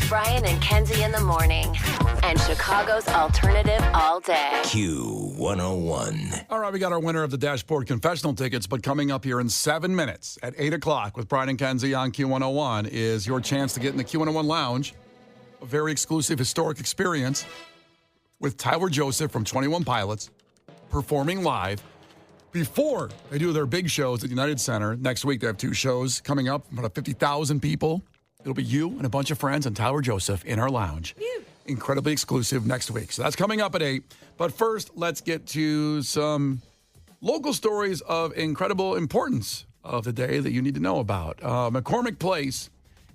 Brian and Kenzie in the morning. And Chicago's alternative all day. Q101. All right, we got our winner of the Dashboard Confessional tickets, but coming up here in 7 minutes at 8 o'clock with Brian and Kenzie on Q101 is your chance to get in the Q101 Lounge, a very exclusive historic experience with Tyler Joseph from 21 Pilots performing live before they do their big shows at United Center. Next week, they have 2 shows coming up, about 50,000 people. It'll be you and a bunch of friends and Tyler Joseph in our lounge. Incredibly exclusive next week. So that's coming up at 8. But first, let's get to some local stories of incredible importance of the day that you need to know about. McCormick Place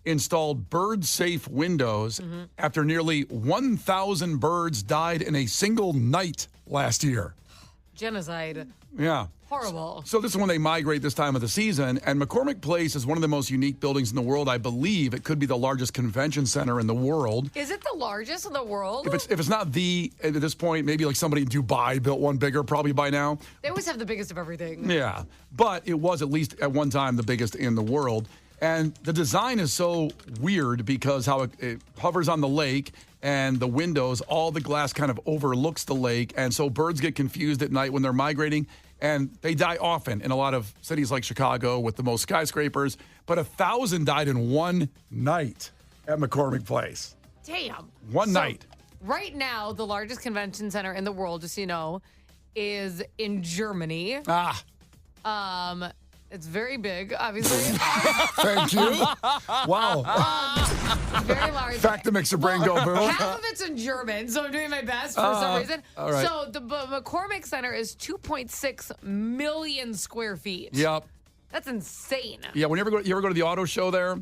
installed bird-safe windows after nearly 1,000 birds died in a single night last year. Genocide. Yeah. Horrible. So this is when they migrate this time of the season, and McCormick Place is one of the most unique buildings in the world. I believe it could be the largest convention center in the world. Is it the largest in the world? If it's not at this point, maybe like somebody in Dubai built one bigger probably by now. They always have the biggest of everything. Yeah, but it was at least at one time the biggest in the world. And the design is so weird because how it hovers on the lake and the windows, all the glass kind of overlooks the lake. And so birds get confused at night when they're migrating. And they die often in a lot of cities like Chicago with the most skyscrapers. But 1,000 died in one night at McCormick Place. Damn. One night. Right now, the largest convention center in the world, just so you know, is in Germany. It's very big, obviously. Thank you. Wow. Very large. Fact that makes your brain go boom. Half of it's in German, so I'm doing my best for some reason. All right. So the McCormick Center is 2.6 million square feet. Yep. That's insane. Yeah, you ever go to the auto show there,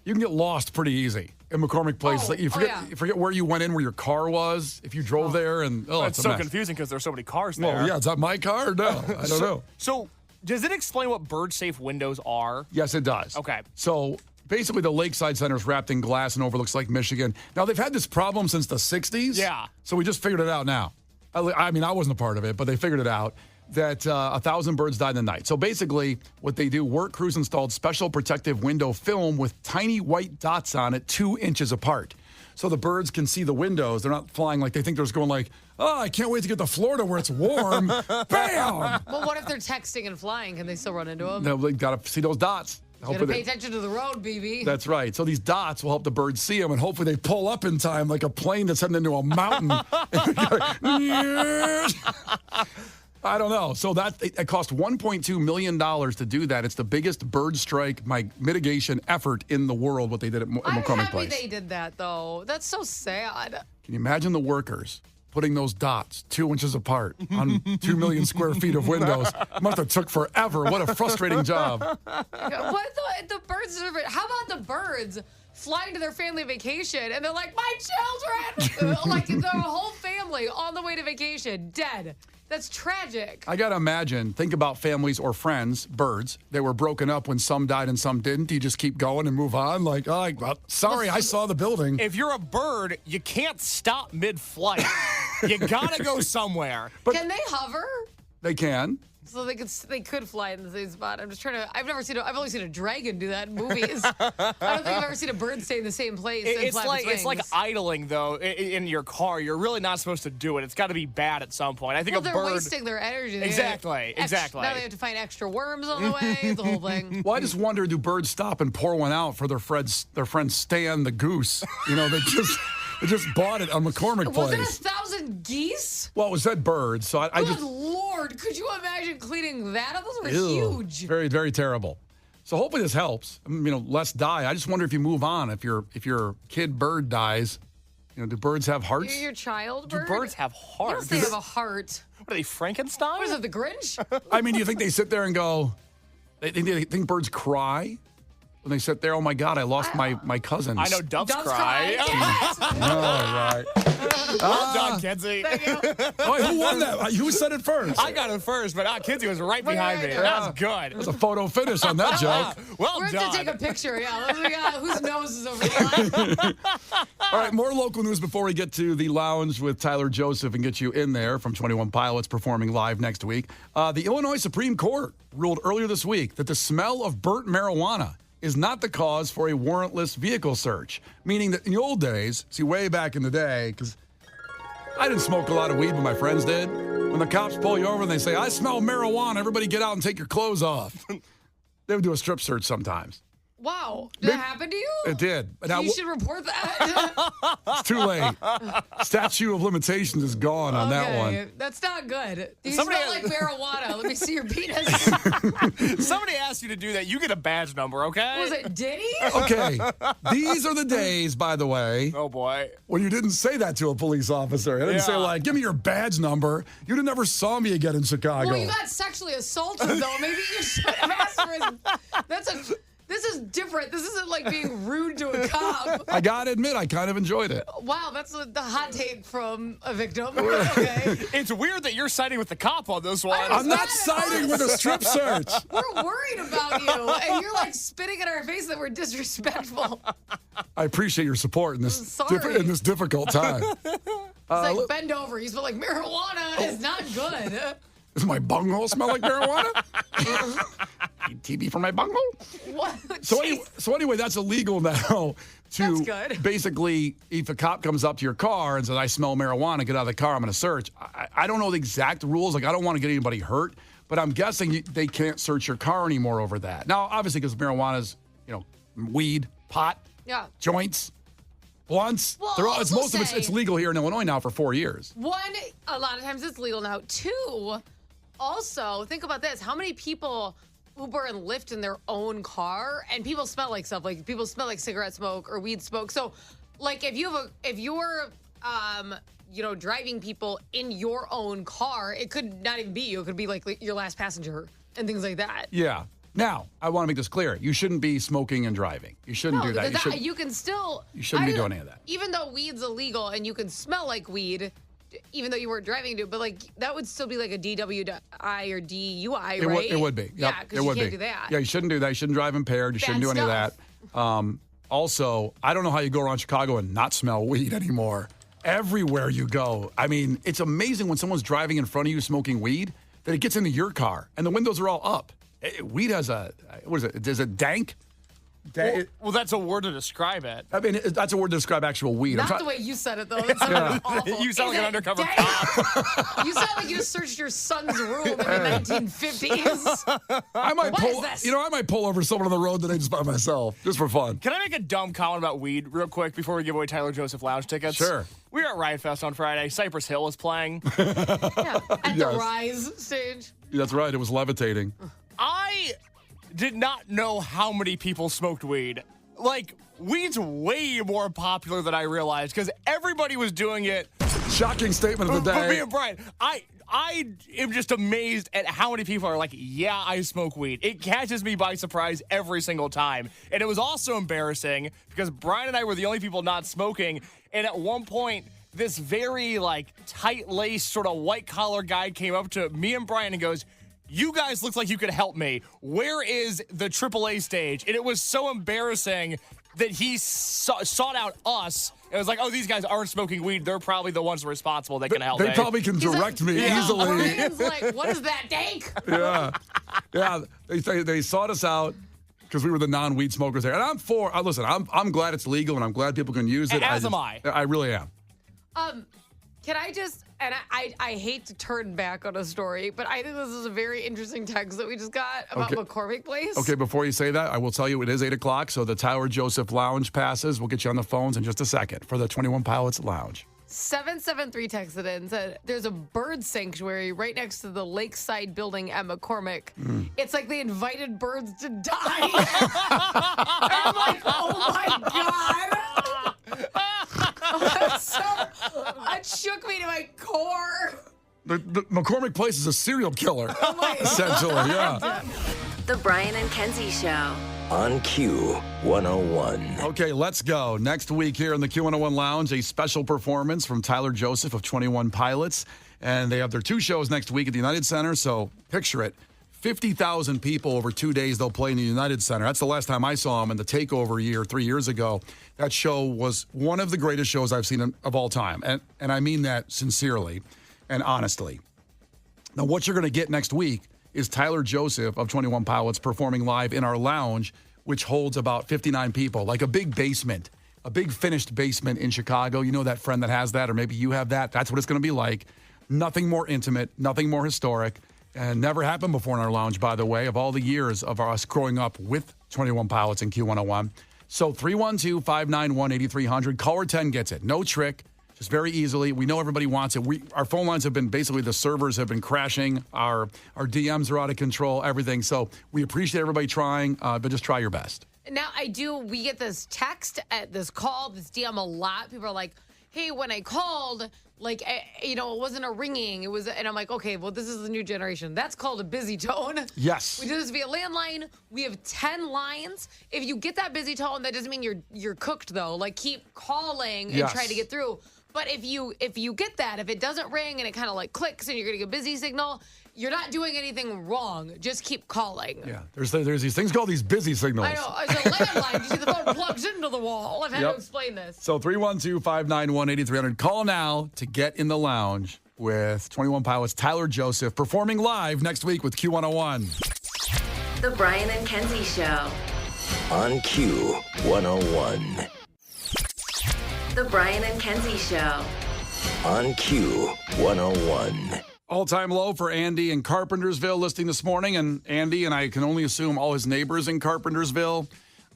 you can get lost pretty easy in McCormick Place. Oh, Like you forget where you went in, where your car was, if you drove there, and it's a so mess. confusing because there's so many cars there. Well, yeah, is that my car? No, I don't know. So, does it explain what bird-safe windows are? Yes, it does. Okay. So basically, the Lakeside Center is wrapped in glass and overlooks Lake Michigan. Now, they've had this problem since the 60s. Yeah. So we just figured it out now. I mean, I wasn't a part of it, but they figured it out that 1,000 birds died in the night. So basically, what they do, work crews installed special protective window film with tiny white dots on it 2 inches apart. So the birds can see the windows. They're not flying like they think they're just going like, oh, I can't wait to get to Florida where it's warm. Bam! Well, what if they're texting and flying? Can they still run into them? They got to see those dots. You gotta pay attention to the road, BB. That's right. So these dots will help the birds see them, and hopefully they pull up in time like a plane that's heading into a mountain. I don't know. So it cost $1.2 million to do that. It's the biggest bird strike mitigation effort in the world, what they did at McCormick Place. I'm happy they did that, though. That's so sad. Can you imagine the workers putting those dots 2 inches apart on 2 million square feet of windows? It must have took forever. What a frustrating job. What the birds? How about the birds flying to their family vacation and they're like, my children! Like their whole family on the way to vacation, dead. That's tragic. I got to imagine, think about families or friends, birds. They were broken up when some died and some didn't. You just keep going and move on? Like, sorry, I saw the building. If you're a bird, you can't stop mid-flight. You got to go somewhere. But can they hover? They can. So they could fly in the same spot. I'm just trying to. I've only seen a dragon do that in movies. I don't think I've ever seen a bird stay in the same place. It's like idling though in your car. You're really not supposed to do it. It's got to be bad at some point. I think they're wasting their energy. Exactly. Now they have to find extra worms on the way. It's the whole thing. Well, I just wonder, do birds stop and pour one out for their friend Stan the goose? You know, they just bought it on McCormick Place. Was it 1,000 geese? Well, it said birds, so I just. Good Lord, could you imagine cleaning that up? Those were huge. Very, very terrible. So hopefully this helps. Less die. I just wonder if you move on, if your kid bird dies, do birds have hearts? Your child bird? Do birds have hearts? Yes, they have a heart. What are they, Frankenstein? What is it, the Grinch? I mean, do you think they sit there and go, they think birds cry? When they sit there, oh my God, I lost my cousins. I know doves cry. All right. Well done, Kenzie. Thank you. Wait, who won that? Who said it first? I got it first, but Kenzie was right behind me. That was good. There's a photo finish on that joke. Well We're done. going to take a picture, whose nose is over the line. All right, more local news before we get to the lounge with Tyler Joseph and get you in there from 21 Pilots performing live next week. The Illinois Supreme Court ruled earlier this week that the smell of burnt marijuana is not the cause for a warrantless vehicle search. Meaning that in the old days, see, way back in the day, because I didn't smoke a lot of weed, but my friends did. When the cops pull you over and they say, I smell marijuana, everybody get out and take your clothes off. They would do a strip search sometimes. Wow. Did that happen to you? It did. Now, You should report that. it's too late. Statute of limitations is gone on that one. That's not good. You Somebody- smell like marijuana. Let me see your penis. Somebody asked you to do that. You get a badge number, okay? Was it Diddy? Okay. These are the days, by the way, Oh, boy. when you didn't say that to a police officer. I didn't say, Yeah. like, give me your badge number. You'd have never saw me again in Chicago. Well, you got sexually assaulted, though. Maybe you should have asked for his... This is different. This isn't like being rude to a cop. I got to admit, I kind of enjoyed it. Wow, that's the hot take from a victim. Okay. It's weird that you're siding with the cop on this one. I'm not Not at siding all. with a strip search. We're worried about you, and you're like spitting in our face that we're disrespectful. I appreciate your support in this Sorry. in this difficult time. It's like, bend over. You smell like marijuana. Is not good. Does my bunghole smell like marijuana? TB for my bunghole? What? So anyway, that's illegal now. To That's good. basically, if a cop comes up to your car and says, I smell marijuana, get out of the car, I'm going to search. I don't know the exact rules. Like, I don't want to get anybody hurt, but I'm guessing they can't search your car anymore over that. Now, obviously, because marijuana is, weed, pot, Yeah. joints, blunts. Well, It's also most of say- it's legal here in Illinois now for 4 years. One, a lot of times it's legal now. Two, also, think about this. How many people Uber and Lyft in their own car, and people smell like stuff. Like, people smell like cigarette smoke or weed smoke. So, like, if you're driving people in your own car, it could not even be you. It could be like your last passenger and things like that. Yeah. Now, I want to make this clear. You shouldn't be smoking and driving. You shouldn't do that. You can still. You shouldn't be doing any of that. Even though weed's illegal and you can smell like weed, even though you weren't driving to it, but like that would still be like a DWI or DUI, right? It would be. Yep, Yeah, because it you would can't be. do that. Yeah, you shouldn't do that. You shouldn't drive impaired. You shouldn't do any of that. Also, I don't know how you go around Chicago and not smell weed anymore. Everywhere you go. I mean, it's amazing when someone's driving in front of you smoking weed that it gets into your car and the windows are all up. Weed has what is it? Is it dank? Well, that's a word to describe it. I mean, that's a word to describe actual weed. Not the way you said it, though. It sounded awful. You sound like an undercover Dang. cop. You sound like you searched your son's room in the 1950s. I might What pull. is this? I might pull over someone on the road today just by myself, just for fun. Can I make a dumb comment about weed real quick before we give away Tyler Joseph Lounge tickets? Sure. We were at Riot Fest on Friday. Cypress Hill was playing. Yeah, at Yes. the Rise stage. That's right. It was levitating. I did not know how many people smoked weed. Like, weed's way more popular than I realized because everybody was doing it. Shocking statement of the But me day. and Brian, I am just amazed at how many people are like, yeah, I smoke weed. It catches me by surprise every single time. And it was also embarrassing because Brian and I were the only people not smoking. And at one point, this very like tight-laced sort of white-collar guy came up to me and Brian and goes, you guys look like you could help me. Where is the AAA stage? And it was so embarrassing that he sought out us. It was like, oh, these guys aren't smoking weed. They're probably the ones responsible. They can help They me. probably can direct me easily. Brian's like, what is that dank? Yeah. They sought us out because we were the non-weed smokers there. And I'm for. Listen, I'm glad it's legal and I'm glad people can use it. As am I. I really am. Can I just, and I hate to turn back on a story, but I think this is a very interesting text that we just got about Okay. McCormick Place. Okay, before you say that, I will tell you it is 8 o'clock, so the Tyler Joseph Lounge passes. We'll get you on the phones in just a second for the 21 Pilots Lounge. 773 texted in, said there's a bird sanctuary right next to the lakeside building at McCormick. It's like they invited birds to die. I'm like, oh my God. That shook me to my core. The McCormick Place is a serial killer, essentially, yeah. The Brian and Kenzie Show. On Q101. Okay, let's go. Next week here in the Q101 Lounge, a special performance from Tyler Joseph of 21 Pilots. And they have their 2 shows next week at the United Center, so picture it. 50,000 people over 2 days they'll play in the United Center. That's the last time I saw them in the Takeover year 3 years ago. That show was one of the greatest shows I've seen of all time. And I mean that sincerely and honestly. Now, what you're going to get next week is Tyler Joseph of 21 Pilots performing live in our lounge which holds about 59 people, like a big basement, a big finished basement in Chicago. You know that friend that has that, or maybe you have that. That's what it's going to be like. Nothing more intimate, nothing more historic, and never happened before in our lounge, by the way, of all the years of us growing up with 21 Pilots and Q101. So 312-591-8300. Caller 10 gets it. No trick. Just very easily. We know everybody wants it. Our phone lines have been basically, the servers have been crashing. Our DMs are out of control, everything. So we appreciate everybody trying, but just try your best. Now, we get this text, this call, this DM a lot. People are like, hey, when I called, it wasn't a ringing. It was, and I'm like, okay, well, this is the new generation. That's called a busy tone. Yes. We do this via landline. We have 10 lines. If you get that busy tone, that doesn't mean you're cooked, though. Keep calling and try to get through. But if you get that, if it doesn't ring and it kind of clicks and you're getting a busy signal, you're not doing anything wrong. Just keep calling. Yeah, there's these things called these busy signals. I know. It's a landline. You see the phone plugs into the wall. I've had to explain this. So 312-591-8300. Call now to get in the lounge with 21 Pilots Tyler Joseph performing live next week with Q101. The Brian and Kenzie Show. On Q101. The Brian and Kenzie Show. On Q101. All-time low for Andy in Carpentersville listing this morning. And Andy, and I can only assume all his neighbors in Carpentersville,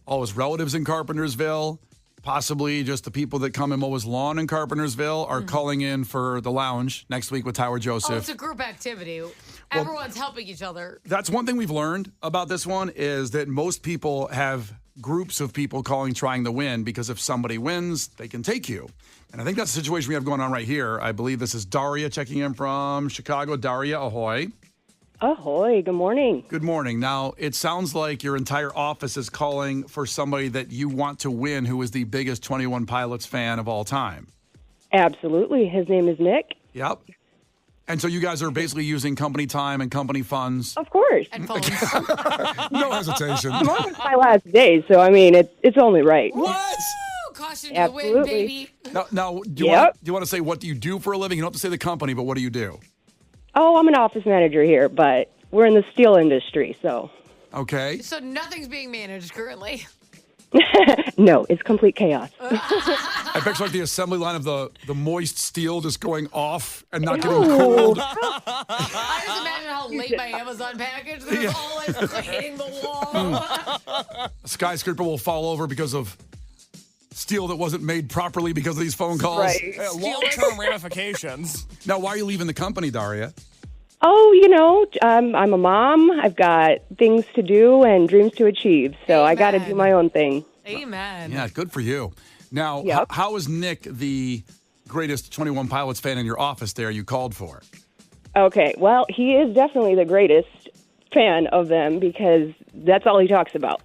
all his relatives in Carpentersville, possibly just the people that come and mow his lawn in Carpentersville are calling in for the lounge next week with Tyler Joseph. Oh, it's a group activity. Everyone's helping each other. That's one thing we've learned about this one is that most people have groups of people calling trying to win because if somebody wins, they can take you. And I think that's the situation we have going on right here. I believe this is Daria checking in from Chicago. Daria, ahoy. Ahoy, good morning. Good morning. Now, it sounds like your entire office is calling for somebody that you want to win who is the biggest 21 Pilots fan of all time. Absolutely. His name is Nick. Yep. And so you guys are basically using company time and company funds. Of course. And phones. No hesitation. Tomorrow's my last day, so I mean, it's only right. What? Woo, caution to the wind, Absolutely. baby. Now do Yep. you want to say what do you do for a living? You don't have to say the company, but what do you do? Oh, I'm an office manager here, but we're in the steel industry, so. Okay. So nothing's being managed currently. No, it's complete chaos. I picture the assembly line of the moist steel just going off and not getting cooled. I just imagine how late my Amazon package. There's all hitting the wall. A skyscraper will fall over because of steel that wasn't made properly because of these phone calls. Right. Long-term ramifications. Now, why are you leaving the company, Daria? Oh, I'm a mom. I've got things to do and dreams to achieve, so I got to do my own thing. Amen. Yeah, good for you. Now, Yep. how is Nick the greatest 21 Pilots fan in your office there you called for? Okay, well, he is definitely the greatest fan of them because that's all he talks about.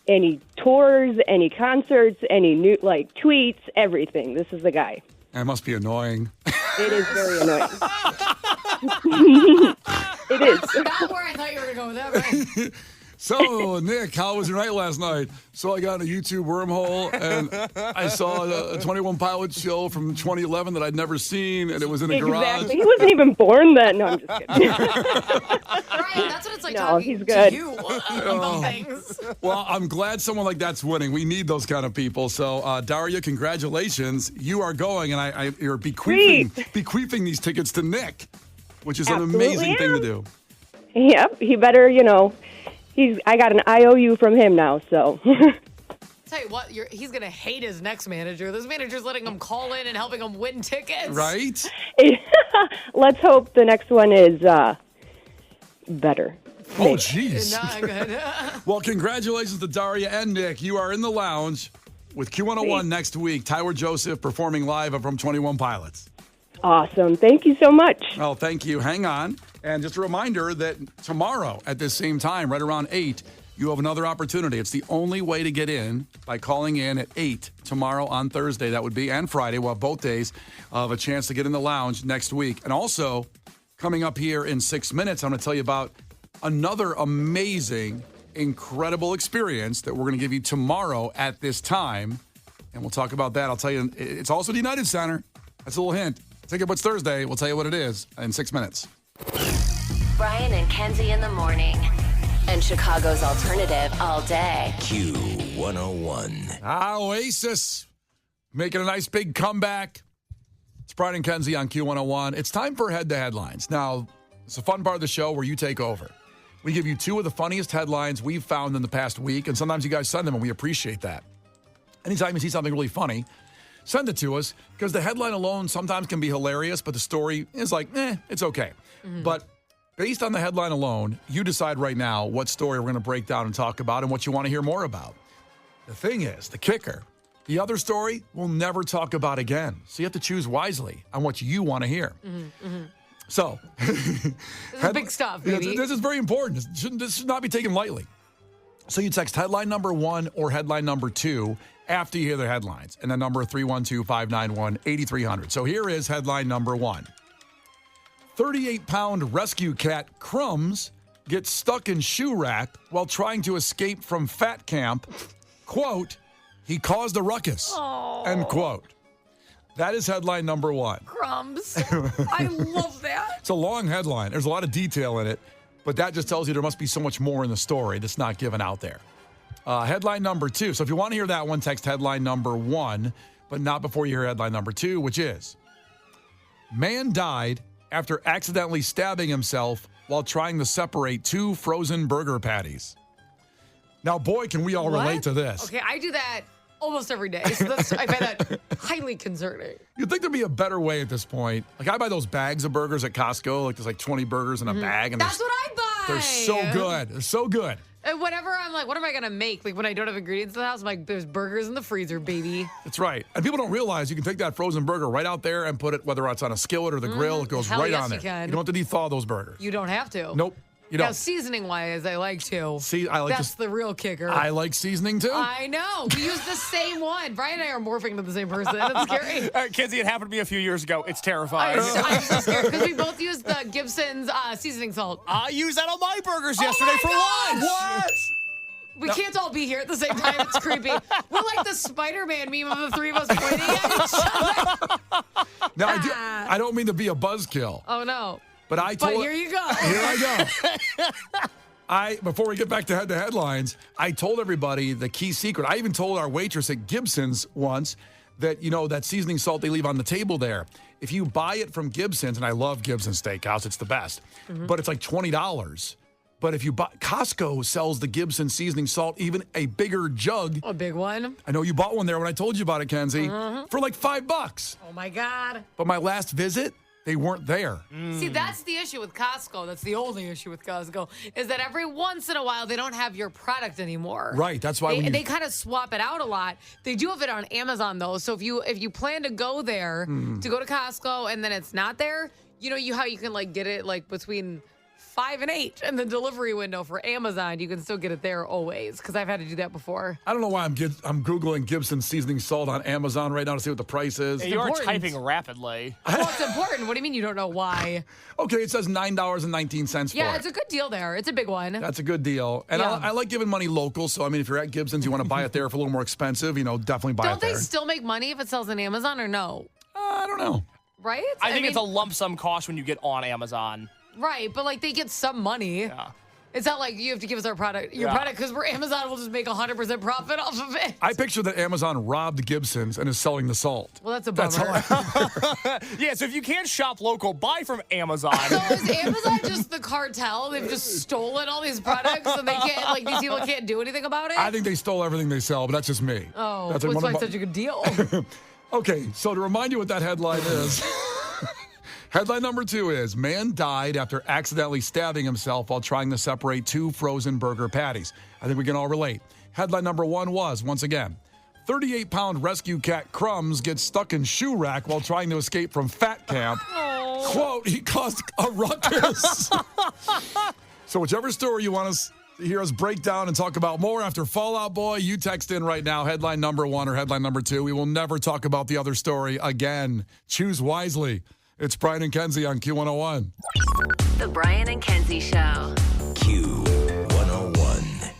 Any tours, any concerts, any new tweets, everything. This is the guy. That must be annoying. It is very annoying. It is. Not where I thought you were going to go with that, right? So, Nick, how was your night last night? So I got a YouTube wormhole, and I saw a 21 Pilots show from 2011 that I'd never seen, and it was in a garage. Exactly. He wasn't even born then. No, I'm just kidding. Brian, that's what it's like No, talking he's good. to you about things. Well, I'm glad someone like that's winning. We need those kind of people. So, Daria, congratulations. You are going, and you're bequeathing these tickets to Nick, which is Absolutely an amazing thing to do. Yep, he better, I got an IOU from him now, so. Tell you what, he's going to hate his next manager. This manager's letting him call in and helping him win tickets. Right? Let's hope the next one is better. Oh, jeez. Not good. Well, congratulations to Daria and Nick. You are in the lounge with Q101 next week. Tyler Joseph performing live from 21 Pilots. Awesome. Thank you so much. Oh, thank you. Hang on. And just a reminder that tomorrow at this same time, right around 8, you have another opportunity. It's the only way to get in by calling in at 8 tomorrow on Thursday. That would be, and Friday. We'll have both days of a chance to get in the lounge next week. And also, coming up here in 6 minutes, I'm going to tell you about another amazing, incredible experience that we're going to give you tomorrow at this time. And we'll talk about that. I'll tell you, it's also the United Center. That's a little hint. Think of what's Thursday. We'll tell you what it is in 6 minutes. Brian and Kenzie in the morning. and Chicago's alternative all day. Q101. Oasis making a nice big comeback. It's Brian and Kenzie on Q101. It's time for Head to Headlines. Now, it's a fun part of the show where you take over. We give you two of the funniest headlines we've found in the past week, and sometimes you guys send them, and we appreciate that. Anytime you see something really funny, send it to us, because the headline alone sometimes can be hilarious, but the story is like, it's okay. But based on the headline alone, you decide right now what story we're going to break down and talk about and what you want to hear more about. The thing is, the kicker, the other story we'll never talk about again. So you have to choose wisely on what you want to hear. So, This is big stuff, baby. This is very important. This should not be taken lightly. So you text headline number 1 or headline number 2 after you hear the headlines. And the number 312-591-8300. So here is headline number 1. 38-pound rescue cat Crumbs gets stuck in shoe rack while trying to escape from fat camp. Quote, he caused a ruckus. End quote. That is headline number 1. Crumbs. I love that. It's a long headline. There's a lot of detail in it, but that just tells you there must be so much more in the story that's not given out there. Headline number 2. So if you want to hear that one, text headline number 1, but not before you hear headline number 2, which is, man died after accidentally stabbing himself while trying to separate 2 frozen burger patties. Now, boy, can we all relate to this. Okay, I do that almost every day. So I find that highly concerning. You'd think there'd be a better way at this point. Like, I buy those bags of burgers at Costco. Like, there's like 20 burgers in a bag. And That's what I buy. They're so good. They're so good. And whenever I'm like, what am I going to make? Like, when I don't have ingredients in the house, I'm like, there's burgers in the freezer, baby. That's right. And people don't realize you can take that frozen burger right out there and put it, whether it's on a skillet or the grill, it goes hell right yes, on there. you can. You don't have to thaw those burgers. You don't have to. Nope. You Now, don't. seasoning-wise, I like to. See, I like That's the real kicker. I like seasoning too. I know. We use the same one. Brian and I are morphing into the same person. It's scary. Kenzie, it happened to me a few years ago. It's terrifying. I'm so scared because we both use the Gibson's seasoning salt. I used that on my burgers yesterday for lunch. What? We can't all be here at the same time. It's creepy. We're like the Spider-Man meme of the three of us pointing at each other. Now, I don't mean to be a buzzkill, Oh, no. but I told. But here you go. Here I go. Before we get back to headlines, I told everybody the key secret. I even told our waitress at Gibson's once that, that seasoning salt they leave on the table there. If you buy it from Gibson's, and I love Gibson's Steakhouse, it's the best, but it's like $20. But if you buy, Costco sells the Gibson seasoning salt, even a bigger jug. A big one. I know you bought one there when I told you about it, Kenzie, for like $5. Oh, my God. But my last visit, they weren't there. See, that's the issue with Costco. That's the only issue with Costco, is that every once in a while, they don't have your product anymore. Right, that's why they kind of swap it out a lot. They do have it on Amazon, though. So if you plan to go there, to go to Costco, and then it's not there, how you can, like, get it, like, between 5 and 8 in the delivery window for Amazon. You can still get it there always, because I've had to do that before. I don't know why I'm Googling Gibson seasoning salt on Amazon right now to see what the price is. Hey, you are important. typing rapidly. Well, it's important. What do you mean you don't know why? Okay, it says $9.19 for Yeah, it. it's a good deal there. It's a big one. That's a good deal. And Yeah. I like giving money local, so, if you're at Gibson's, you want to buy it there for a little more expensive, definitely buy Don't it there. they still make money if it sells on Amazon or no? I don't know. Right? I think it's mean, a lump sum cost when you get on Amazon. Right, but like they get some money. Yeah. It's not like you have to give us our product, product, because we're Amazon will just make 100% profit off of it. I picture that Amazon robbed Gibson's and is selling the salt. Well, that's a bummer. Yeah, so if you can't shop local, buy from Amazon. So is Amazon just the cartel? They've just stolen all these products and they can't, like, these people can't do anything about it? I think they stole everything they sell, but that's just me. Oh, that's what's one of why my- it's such a good deal? Okay, so to remind you what that headline is. Headline number 2 is, man died after accidentally stabbing himself while trying to separate 2 frozen burger patties. I think we can all relate. Headline number 1 was, once again, 38-pound rescue cat Crumbs gets stuck in shoe rack while trying to escape from fat camp. Quote, he caused a ruckus. So whichever story you want us to hear us break down and talk about more after Fallout Boy, you text in right now, headline number 1 or headline number 2. We will never talk about the other story again. Choose wisely. It's Brian and Kenzie on Q101. The Brian and Kenzie Show. Q101.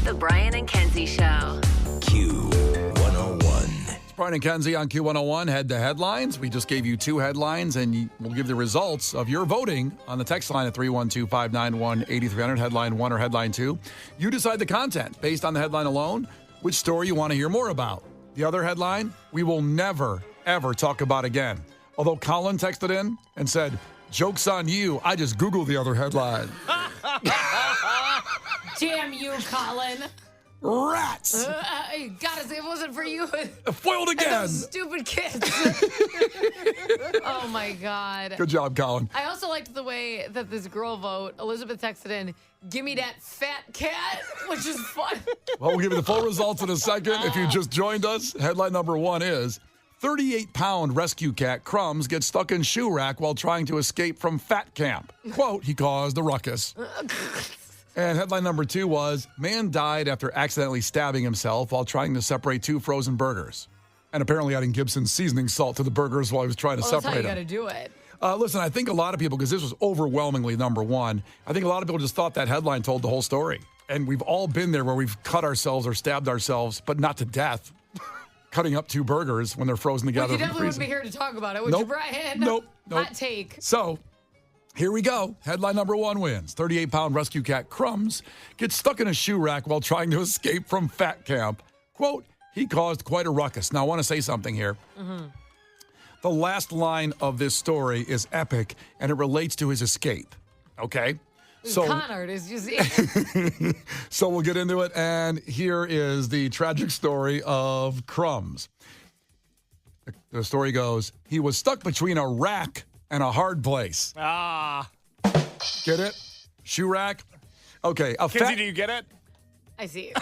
The Brian and Kenzie Show. Q101. It's Brian and Kenzie on Q101. Head to headlines. We just gave you 2 headlines, and we'll give the results of your voting on the text line at 312-591-8300, headline 1 or headline 2. You decide the content based on the headline alone, which story you want to hear more about. The other headline, we will never, ever talk about again. Although Colin texted in and said, joke's on you, I just Googled the other headline. Damn you, Colin. Rats! God, if it wasn't for you. Foiled And again. those stupid kids. Oh, my God. Good job, Colin. I also liked the way that this girl vote, Elizabeth texted in, give me that fat cat, which is fun. Well, we'll give you the full results in a second. If you just joined us, headline number 1 is 38-pound rescue cat Crumbs gets stuck in shoe rack while trying to escape from fat camp. Quote, he caused a ruckus. And headline number 2 was, man died after accidentally stabbing himself while trying to separate 2 frozen burgers. And apparently adding Gibson's seasoning salt to the burgers while he was trying to That's how separate you them. got to do it. Listen, I think a lot of people, because this was overwhelmingly number 1, I think a lot of people just thought that headline told the whole story. And we've all been there where we've cut ourselves or stabbed ourselves, but not to death. Cutting up 2 burgers when they're frozen together. Well, you definitely wouldn't be freezing. here to talk about it, would Nope. you, Brian? Nope. Hot take. So, here we go. Headline number 1 wins. 38-pound rescue cat Crumbs gets stuck in a shoe rack while trying to escape from fat camp. Quote, he caused quite a ruckus. Now, I want to say something here. Mm-hmm. The last line of this story is epic, and it relates to his escape. Okay? So, con artist, you see. so we'll get into it, and here is the tragic story of Crumbs. The story goes, he was stuck between a rack and a hard place. Ah. Get it? Shoe rack? Okay. Kenzie, do you get it? I see.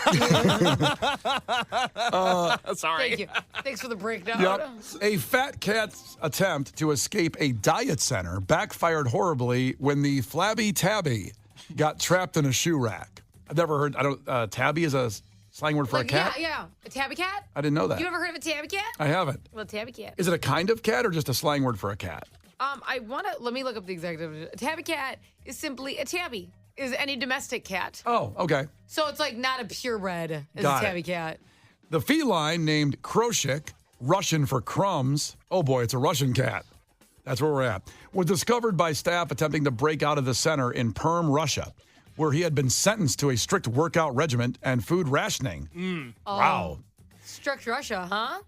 Sorry. Thank you. Thanks for the breakdown. Yep. A fat cat's attempt to escape a diet center backfired horribly when the flabby tabby got trapped in a shoe rack. I've never heard, tabby is a slang word for a cat? Yeah. A tabby cat? I didn't know that. You ever heard of a tabby cat? I haven't. Well, tabby cat. Is it a kind of cat or just a slang word for a cat? Let me look up the exact definition. A tabby cat is simply a tabby. Is any domestic cat. Oh, okay. So it's like not a purebred as Got a it. tabby cat. The feline named Kroshik, Russian for crumbs. Oh boy, it's a Russian cat. That's where we're at. Was discovered by staff attempting to break out of the center in Perm, Russia, where he had been sentenced to a strict workout regimen and food rationing. Wow. Strict Russia, huh?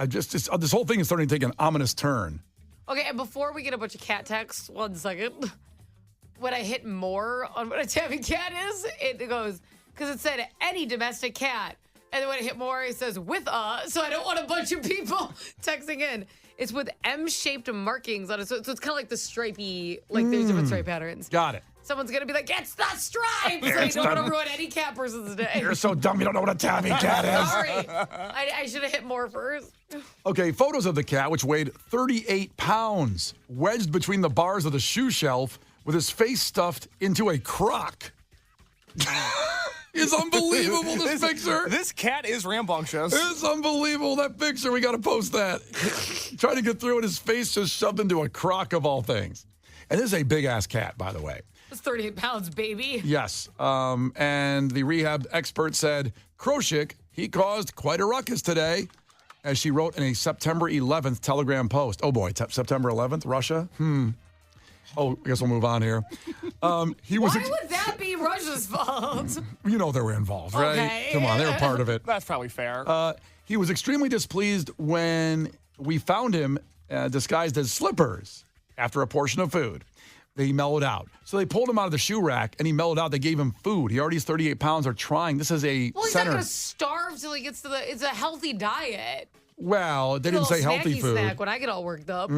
This whole thing is starting to take an ominous turn. Okay, and before we get a bunch of cat texts, 1 second. When I hit more on what a tabby cat is, it goes, because it said any domestic cat. And then when I hit more, it says with so I don't want a bunch of people texting in. It's with M-shaped markings on it. So it's kind of like the stripy, like there's different stripe patterns. Got it. Someone's going to be like, it's the stripes! So you don't want to ruin any cat person's day. You're so dumb you don't know what a tabby cat is. Sorry. I should have hit more first. Okay, photos of the cat, which weighed 38 pounds, wedged between the bars of the shoe shelf with his face stuffed into a crock. It's unbelievable, this picture. This cat is rambunctious. It's unbelievable, that picture. We got to post that. Trying to get through it, his face just shoved into a crock of all things. And this is a big-ass cat, by the way. It's 38 pounds, baby. Yes. And the rehab expert said, Kroshik, he caused quite a ruckus today, as she wrote in a September 11th Telegram post. Oh, boy, September 11th, Russia? Oh, I guess we'll move on here. Why would that be Russia's fault? You know they were involved, right? Okay. Come on, they were part of it. That's probably fair. He was extremely displeased when we found him disguised as slippers after a portion of food. He mellowed out. So they pulled him out of the shoe rack, and he mellowed out. They gave him food. He already is 38 pounds. They're trying. This is a Well, he's center. not going to starve till he gets to it's a healthy diet. Well, they A didn't little say healthy snacky food. snack when I get all worked up.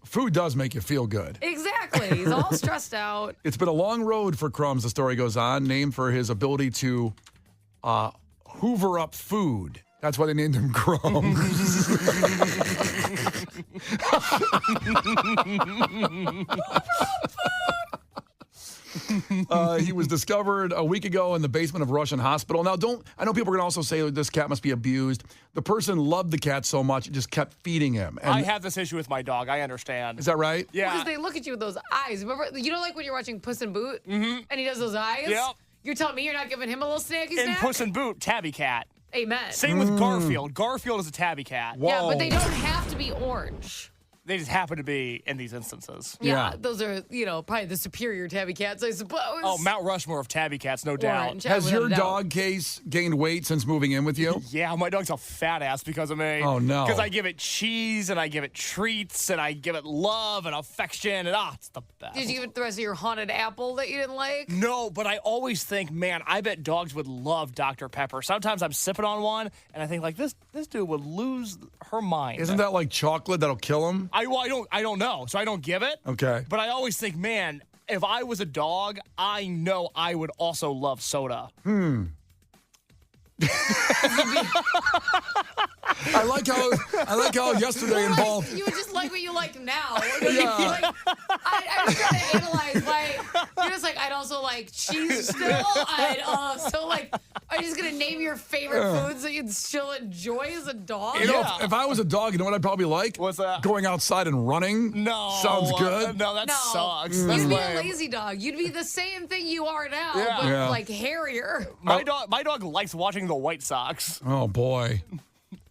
Food does make you feel good. Exactly. He's all stressed out. It's been a long road for Crumbs, the story goes on, named for his ability to hoover up food. That's why they named him Crumbs. He was discovered a week ago in the basement of a Russian hospital. Now, I know people are going to also say that this cat must be abused. The person loved the cat so much, it just kept feeding him. And I have this issue with my dog. I understand. is that right? Yeah. Because they look at you with those eyes. Remember, you know, like when you're watching Puss in Boot and he does those eyes? Yep. You're telling me you're not giving him a little snacky In snack? Puss in Boot, tabby cat. Amen. Same with Garfield. Garfield is a tabby cat. Yeah, Whoa. but they don't have to be orange. They just happen to be in these instances. Yeah. Those are, probably the superior tabby cats, I suppose. Oh, Mount Rushmore of tabby cats, no doubt. Orange. Has Without your a doubt. dog, Case, gained weight since moving in with you? Yeah, my dog's a fat ass because of me. Oh, no. Because I give it cheese and I give it treats and I give it love and affection and it's the best. Did you give it the rest of your haunted apple that you didn't like? No, but I always think, man, I bet dogs would love Dr. Pepper. Sometimes I'm sipping on one and I think like this dude would lose her mind. Isn't that like chocolate that'll kill him? I don't know, so I don't give it. Okay. But I always think, man, if I was a dog, I know I would also love soda. I like how yesterday involved. You would just like what you like now. Yeah. I'm just trying to analyze why. You're just like, I'd also like cheese still. I'd also like, are you just going to name your favorite foods that you'd still enjoy as a dog? You know, if I was a dog, you know what I'd probably like? What's that? Going outside and running. No. Sounds good. No, that No. sucks. You'd That's be a lame. lazy dog. You'd be the same thing you are now, Yeah. but Yeah. like hairier. My dog likes watching the White Sox. Oh, boy.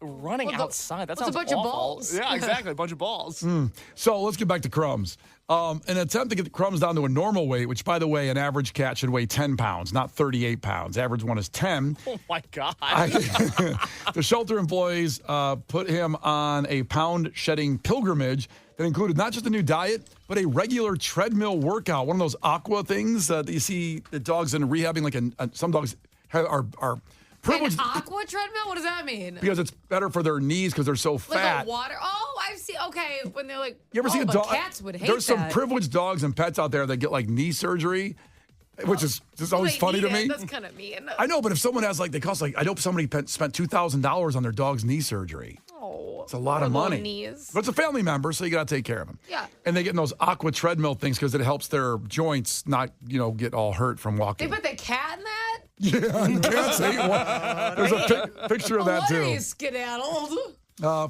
Running Well, outside. That it's a sounds bunch of awful. balls. Yeah, exactly. A bunch of balls. So let's get back to Crumbs. An attempt to get Crumbs down to a normal weight, which, by the way, an average cat should weigh 10 pounds, not 38 pounds. Average one is 10. Oh, my God. The shelter employees put him on a pound-shedding pilgrimage that included not just a new diet, but a regular treadmill workout, one of those aqua things that you see the dogs in rehabbing, like some dogs are An privileged aqua treadmill? What does that mean? because it's better for their knees because they're so Like fat. a water? Oh, I've seen. Okay, when they're like, You ever see a but dog? cats would hate There's some that. privileged dogs and pets out there that get like knee surgery, which is just always They funny eat to it. me. That's kind of mean. I know, but if someone has like, they cost like, I know somebody spent $2,000 on their dog's knee surgery. Oh, It's a lot poor of little money. Knees. But it's a family member, so you got to take care of them. Yeah. And they get in those aqua treadmill things because it helps their joints not, get all hurt from They walking. put the cat in that? Yeah, and cats ate one. There's a picture of that What are too. you skedaddled?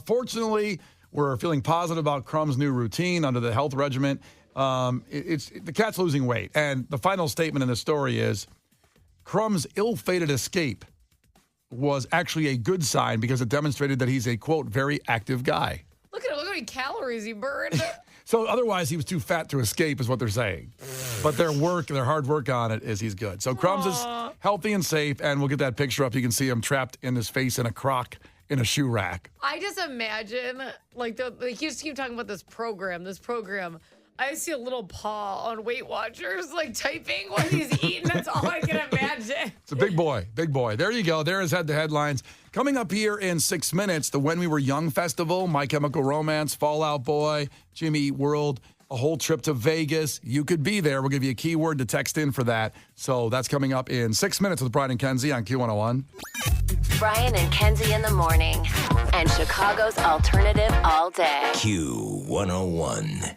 Fortunately, we're feeling positive about Crumb's new routine under the health regimen. The cat's losing weight. And the final statement in the story is Crumb's ill-fated escape was actually a good sign because it demonstrated that he's a, quote, very active guy. Look at him. Look how many calories he burned. So otherwise, he was too fat to escape is what they're saying. But their hard work on it is he's good. So Crumbs is healthy and safe, and we'll get that picture up. You can see him trapped in his face in a crock in a shoe rack. I just imagine, like you just keep talking about this program. I see a little paw on Weight Watchers, like typing what he's eating. That's all I can imagine. It's a big boy, big boy. There you go. There is the headlines. Coming up here in 6 minutes, the When We Were Young Festival, My Chemical Romance, Fall Out Boy, Jimmy Eat World, a whole trip to Vegas. You could be there. We'll give you a keyword to text in for that. So that's coming up in 6 minutes with Brian and Kenzie on Q101. Brian and Kenzie in the morning. And Chicago's alternative all day. Q101.